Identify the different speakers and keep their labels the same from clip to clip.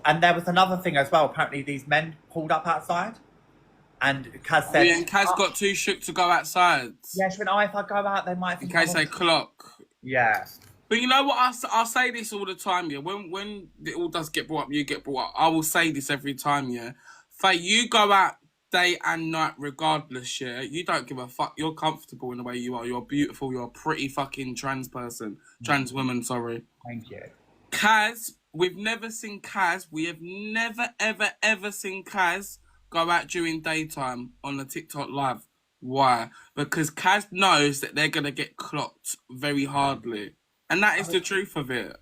Speaker 1: And there was another thing as well. Apparently, these men pulled up outside, and Kaz
Speaker 2: Oh,
Speaker 1: said,
Speaker 2: yeah, and Kaz
Speaker 1: oh,
Speaker 2: got too shook to go outside
Speaker 1: "Yeah, she went. Oh, if I go out, they might
Speaker 2: in
Speaker 1: think I'm
Speaker 2: case
Speaker 1: on."
Speaker 2: they clock.
Speaker 1: Yeah,
Speaker 2: But you know what? I say this all the time, yeah. When it all does get brought up, you get brought up. I will say this every time, yeah. Faye, you go out day and night regardless, yeah. You don't give a fuck. You're comfortable in the way you are. You're beautiful. You're a pretty fucking trans person. Trans woman, sorry.
Speaker 1: thank you.
Speaker 2: Kaz, we've never seen Kaz. We have never, ever, ever seen Kaz go out during daytime on the TikTok live. Why? Because Kaz knows that they're gonna get clocked very hardly, and that is the truth of it.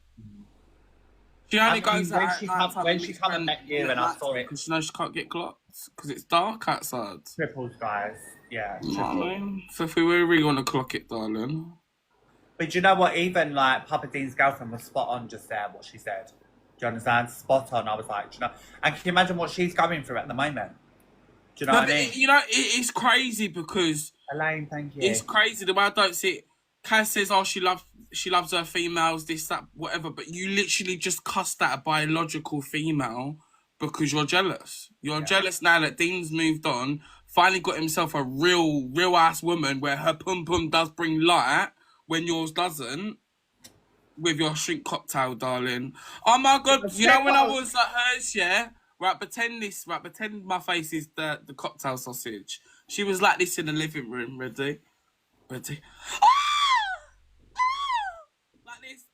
Speaker 2: She
Speaker 1: I
Speaker 2: only
Speaker 1: mean,
Speaker 2: goes out at night time
Speaker 1: when
Speaker 2: and
Speaker 1: she
Speaker 2: meets
Speaker 1: come and
Speaker 2: friends
Speaker 1: met you, and I saw it,
Speaker 2: because she knows she can't get clocked because it's dark outside.
Speaker 1: triples, guys. Yeah,
Speaker 2: You know what
Speaker 1: triples.
Speaker 2: I mean? So if we really want to clock it, darling.
Speaker 1: But you know what? Even like Papa Dean's girlfriend was spot on just there. What she said. Do you understand? Spot on. I was like, do you know? And can you imagine what she's going through at the moment? Do you know
Speaker 2: No,
Speaker 1: what
Speaker 2: but
Speaker 1: I mean?
Speaker 2: you know it's crazy because
Speaker 1: Elaine, thank
Speaker 2: it's
Speaker 1: you.
Speaker 2: crazy the way I don't see it. Kaz says, "Oh, she loves her females, this, that, whatever." But you literally just cussed at a biological female because you're jealous. You're
Speaker 1: Yeah.
Speaker 2: jealous now that Dean's moved on, finally got himself a real ass woman where her pum pum does bring light when yours doesn't. With your shrink cocktail, darling. Oh my god! You know when I was at hers, yeah. Right, pretend this. Right, pretend my face is the cocktail sausage. She was like this in the living room. Ready? Ready? Like this.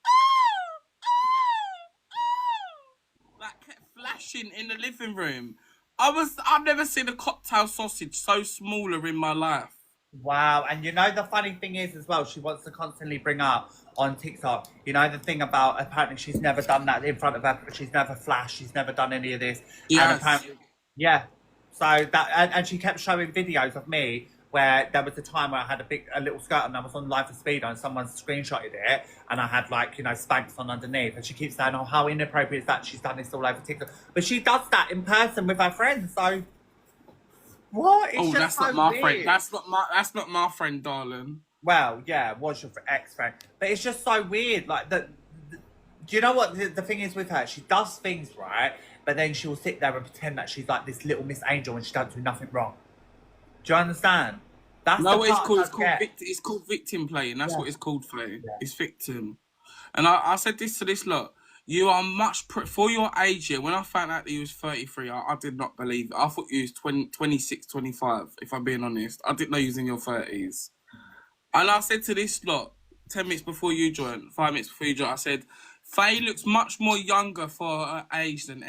Speaker 2: Like kept flashing in the living room. I've never seen a cocktail sausage so smaller in my life.
Speaker 1: Wow. And you know the funny thing is as well, she wants to constantly bring up on TikTok, you know, the thing about apparently she's never done that in front of her, she's never flashed, she's never done any of this. And
Speaker 2: Yes.
Speaker 1: apparently, yeah. So that and she kept showing videos of me where there was a time where I had a little skirt and I was on Live for Speed and someone screenshotted it and I had like, you know, Spanx on underneath and she keeps saying, oh, how inappropriate is that? She's done this all over TikTok. But she does that in person with her friends, so what? It's
Speaker 2: Oh,
Speaker 1: just
Speaker 2: that's not
Speaker 1: so
Speaker 2: my friend.
Speaker 1: weird.
Speaker 2: That's not my friend, darling.
Speaker 1: Well, yeah, was your ex-friend. But it's just so weird. Like, do you know what the thing is with her? She does things right, but then she will sit there and pretend that she's like this little Miss Angel and she don't do nothing wrong. Do you understand? That's the
Speaker 2: No, what it's
Speaker 1: part
Speaker 2: called.
Speaker 1: I
Speaker 2: It's
Speaker 1: don't
Speaker 2: called
Speaker 1: get.
Speaker 2: victim. It's called victim playing. That's
Speaker 1: Yeah,
Speaker 2: what it's called, Faye.
Speaker 1: yeah.
Speaker 2: It's victim. And I said this to this lot. You are much for your age. Yeah, when I found out that you was 33, I did not believe it. I thought you was 20, 26, 25. If I'm being honest, I didn't know you was in your 30s. And I said to this lot 10 minutes before you joined, 5 minutes before you joined, I said, Faye looks much more younger for her age than